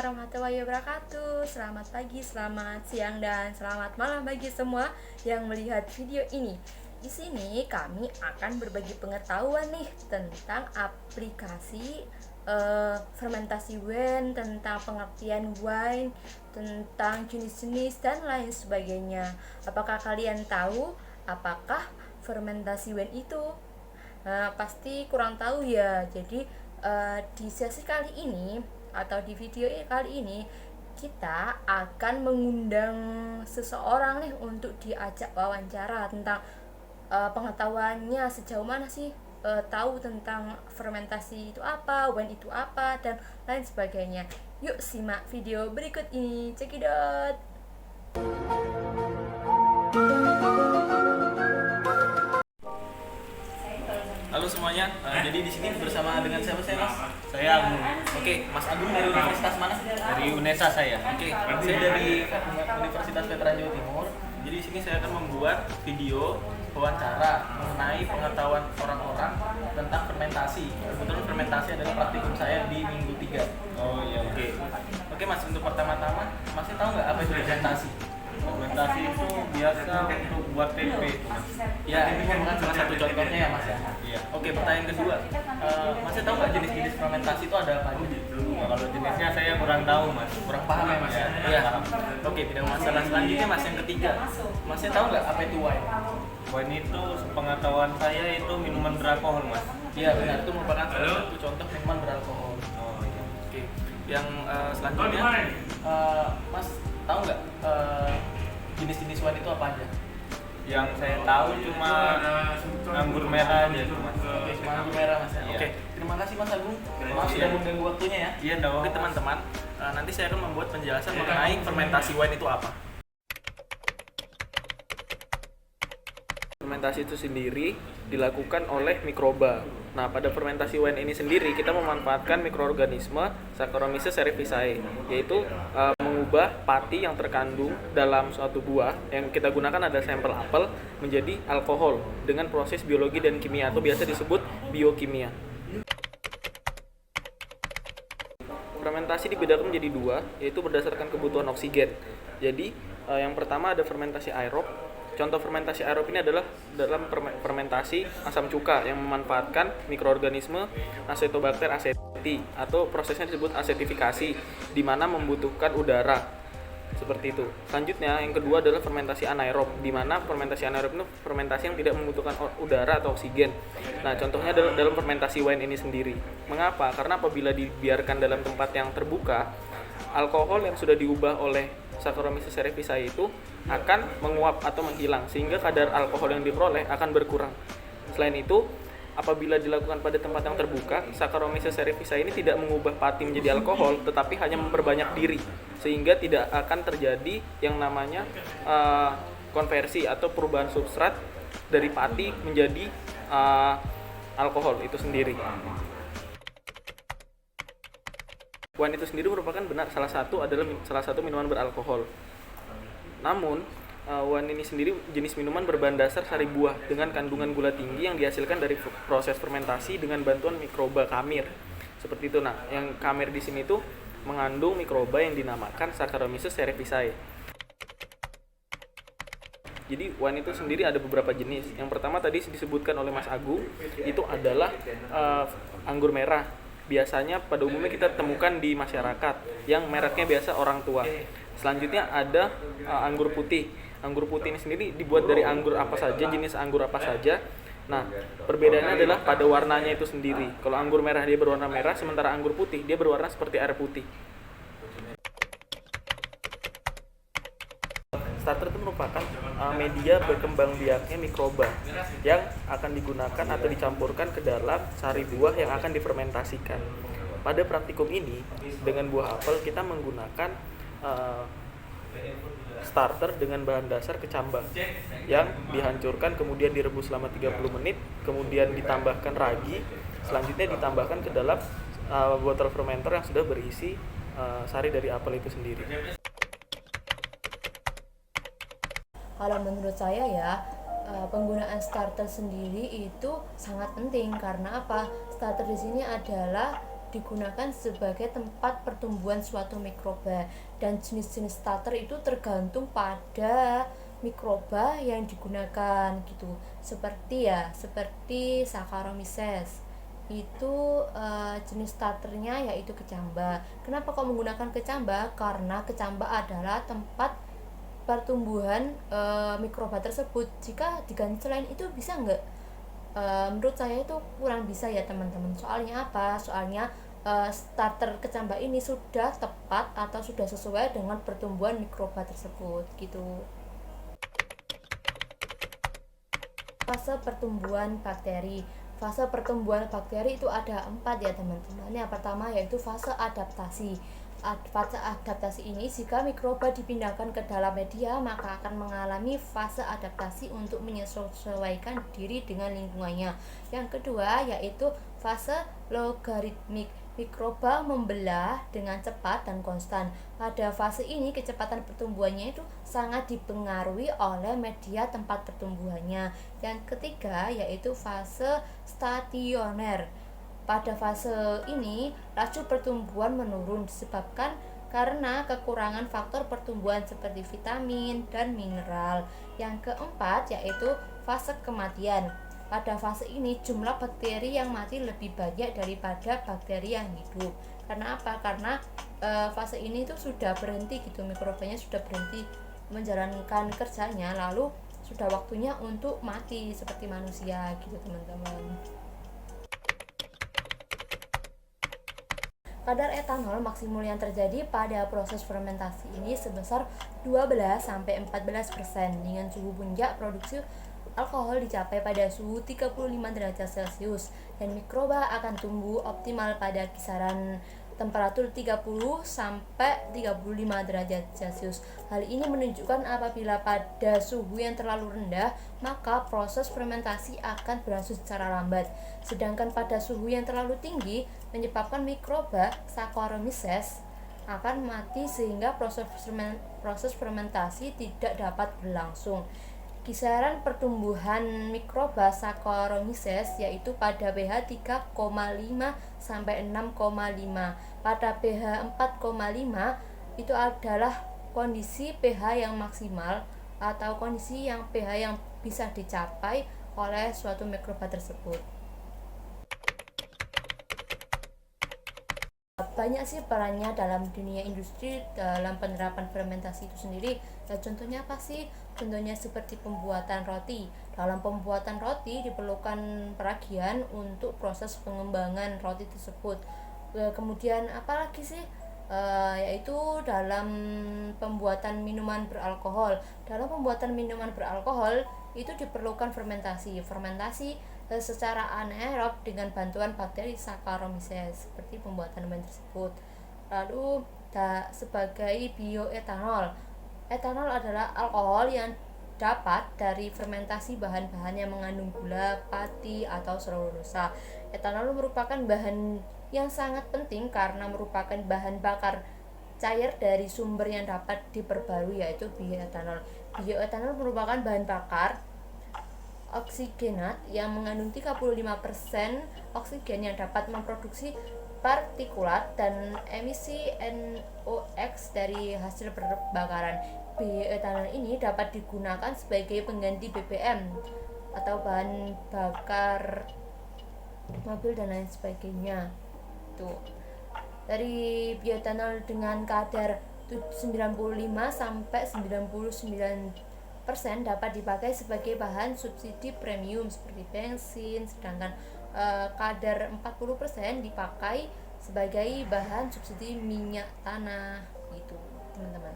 warahmatullahi wabarakatuh. Selamat pagi, selamat siang, dan selamat malam bagi semua yang melihat video ini. Di sini kami akan berbagi pengetahuan nih tentang aplikasi fermentasi wine, tentang pengertian wine, tentang jenis-jenis dan lain sebagainya. Apakah kalian tahu apakah fermentasi wine itu? Pasti kurang tahu ya. Jadi di sesi kali ini atau di video kali ini kita akan mengundang seseorang nih untuk diajak wawancara tentang pengetahuannya sejauh mana sih tahu tentang fermentasi itu apa, wine itu apa, dan lain sebagainya. Yuk simak video berikut ini, cekidot. Halo semuanya, jadi di sini bersama dengan siapa saya Mas? Saya Agung. Oke, Mas Agung dari Universitas mana? Dari UNESA saya. Oke, saya dari Universitas Veteran Jawa Timur. Jadi di sini saya akan membuat video wawancara mengenai pengetahuan orang-orang tentang fermentasi. Kebetulan fermentasi adalah praktikum saya di minggu 3. Oh iya. Oke Mas, untuk pertama-tama, Masnya tahu nggak apa itu fermentasi? Fermentasi itu biasa untuk buat tempe. Ya, ini merupakan salah satu contohnya ya Mas ya. Iya. Oke, pertanyaan kedua, Masnya tahu nggak jenis-jenis fermentasi itu ada apa aja? Nah, kalau jenisnya saya kurang tahu mas. Kurang paham ya Mas ya? Iya. Oke, tidak masalah. Selanjutnya Mas yang ketiga, Masnya tahu nggak apa itu wine? Wine itu sepengetahuan saya itu minuman beralkohol mas. Iya benar, itu merupakan salah satu contoh minuman beralkohol. Oh iya. Oke, yang selanjutnya, Mas tahu nggak jenis-jenis wine itu apa aja? Yang saya tahu cuma anggur merah aja tuh mas. Oke, cuma anggur merah Mas ya? Iya. Oke, terima kasih Mas Agung. Maaf sudah mengganggu waktunya ya. Iya dong. Oke teman-teman, nanti saya akan membuat penjelasan mengenai fermentasi wine itu apa. Fermentasi itu sendiri dilakukan oleh mikroba. Nah, pada fermentasi wine ini sendiri kita memanfaatkan mikroorganisme Saccharomyces cerevisiae, yaitu mengubah pati yang terkandung dalam suatu buah yang kita gunakan adalah sampel apel menjadi alkohol dengan proses biologi dan kimia atau biasa disebut biokimia. Fermentasi dibedakan menjadi dua, yaitu berdasarkan kebutuhan oksigen. Jadi, yang pertama ada fermentasi aerob. Contoh fermentasi aerob ini adalah dalam fermentasi asam cuka yang memanfaatkan mikroorganisme Acetobacter aceti atau prosesnya disebut asetifikasi di mana membutuhkan udara. Seperti itu. Selanjutnya yang kedua adalah fermentasi anaerob di mana fermentasi anaerob itu fermentasi yang tidak membutuhkan udara atau oksigen. Nah, contohnya dalam fermentasi wine ini sendiri. Mengapa? Karena apabila dibiarkan dalam tempat yang terbuka, alkohol yang sudah diubah oleh Saccharomyces cerevisiae itu akan menguap atau menghilang sehingga kadar alkohol yang diperoleh akan berkurang. Selain itu, apabila dilakukan pada tempat yang terbuka, Saccharomyces cerevisiae ini tidak mengubah pati menjadi alkohol tetapi hanya memperbanyak diri sehingga tidak akan terjadi yang namanya konversi atau perubahan substrat dari pati menjadi alkohol itu sendiri. Wine itu sendiri merupakan salah satu minuman beralkohol. Namun, wine ini sendiri jenis minuman berbahan dasar sari buah dengan kandungan gula tinggi yang dihasilkan dari proses fermentasi dengan bantuan mikroba kamir. Seperti itu. Nah, yang kamir di sini tuh mengandung mikroba yang dinamakan Saccharomyces cerevisiae. Jadi wine itu sendiri ada beberapa jenis. Yang pertama tadi disebutkan oleh Mas Agung, itu adalah anggur merah. Biasanya pada umumnya kita temukan di masyarakat yang mereknya biasa Orang Tua. Selanjutnya ada anggur putih. Anggur putih ini sendiri dibuat dari anggur apa saja, jenis anggur apa saja. Nah, perbedaannya adalah pada warnanya itu sendiri. Kalau anggur merah dia berwarna merah, sementara anggur putih dia berwarna seperti air putih. Starter itu merupakan media berkembang biaknya mikroba yang akan digunakan atau dicampurkan ke dalam sari buah yang akan difermentasikan. Pada praktikum ini, dengan buah apel kita menggunakan starter dengan bahan dasar kecambang yang dihancurkan kemudian direbus selama 30 menit, kemudian ditambahkan ragi, selanjutnya ditambahkan ke dalam botol fermenter yang sudah berisi sari dari apel itu sendiri. Kalau menurut saya ya, penggunaan starter sendiri itu sangat penting karena apa? Starter di sini adalah digunakan sebagai tempat pertumbuhan suatu mikroba, dan jenis-jenis starter itu tergantung pada mikroba yang digunakan gitu. Seperti Saccharomyces itu jenis starternya yaitu kecamba. Kenapa kok menggunakan kecamba? Karena kecamba adalah tempat pertumbuhan mikroba tersebut. Jika diganti selain itu bisa nggak? Menurut saya itu kurang bisa ya teman-teman. Soalnya apa? Soalnya starter kecamba ini sudah tepat atau sudah sesuai dengan pertumbuhan mikroba tersebut gitu. Fase pertumbuhan bakteri. Fase pertumbuhan bakteri itu ada 4 ya teman-teman. Yang pertama yaitu fase adaptasi. Fase adaptasi ini jika mikroba dipindahkan ke dalam media, maka akan mengalami fase adaptasi untuk menyesuaikan diri dengan lingkungannya. Yang kedua yaitu fase logaritmik. Mikroba membelah dengan cepat dan konstan. Pada fase ini kecepatan pertumbuhannya itu sangat dipengaruhi oleh media tempat pertumbuhannya. Yang ketiga yaitu fase stasioner. Pada fase ini laju pertumbuhan menurun disebabkan karena kekurangan faktor pertumbuhan seperti vitamin dan mineral. Yang keempat yaitu fase kematian. Pada fase ini jumlah bakteri yang mati lebih banyak daripada bakteri yang hidup. Karena apa? Karena fase ini tuh sudah berhenti gitu, mikrobanya sudah berhenti menjalankan kerjanya, lalu sudah waktunya untuk mati seperti manusia gitu teman-teman. Kadar etanol maksimum yang terjadi pada proses fermentasi ini sebesar 12-14% dengan suhu puncak produksi alkohol dicapai pada suhu 35 derajat Celcius, dan mikroba akan tumbuh optimal pada kisaran temperatur 30 sampai 35 derajat Celcius. Hal ini menunjukkan apabila pada suhu yang terlalu rendah, maka proses fermentasi akan berlangsung secara lambat. Sedangkan pada suhu yang terlalu tinggi menyebabkan mikroba Saccharomyces akan mati sehingga proses fermentasi tidak dapat berlangsung. Kisaran pertumbuhan mikroba Saccharomyces yaitu pada pH 3,5 sampai 6,5. Pada pH 4,5 itu adalah kondisi pH yang maksimal atau kondisi yang pH yang bisa dicapai oleh suatu mikroba tersebut. Banyak sih perannya dalam dunia industri dalam penerapan fermentasi itu sendiri. Contohnya apa sih? Contohnya seperti pembuatan roti. Dalam pembuatan roti diperlukan peragian untuk proses pengembangan roti tersebut. Kemudian apa lagi sih? Yaitu dalam pembuatan minuman beralkohol. Dalam pembuatan minuman beralkohol itu diperlukan fermentasi secara anaerob dengan bantuan bakteri Saccharomyces seperti pembuatan minuman tersebut. Lalu sebagai bioetanol. Etanol adalah alkohol yang dapat dari fermentasi bahan-bahan yang mengandung gula, pati, atau selulosa. Etanol merupakan bahan yang sangat penting karena merupakan bahan bakar cair dari sumber yang dapat diperbarui yaitu bioetanol. Bioetanol merupakan bahan bakar oksigenat yang mengandung 35% oksigen yang dapat memproduksi partikulat dan emisi NOx dari hasil perbakaran. Bioetanol ini dapat digunakan sebagai pengganti BBM atau bahan bakar mobil dan lain sebagainya. Tuh. Dari bioetanol dengan kadar 95 sampai 99% dapat dipakai sebagai bahan subsidi premium seperti bensin, sedangkan kadar 40% dipakai sebagai bahan subsidi minyak tanah gitu teman-teman.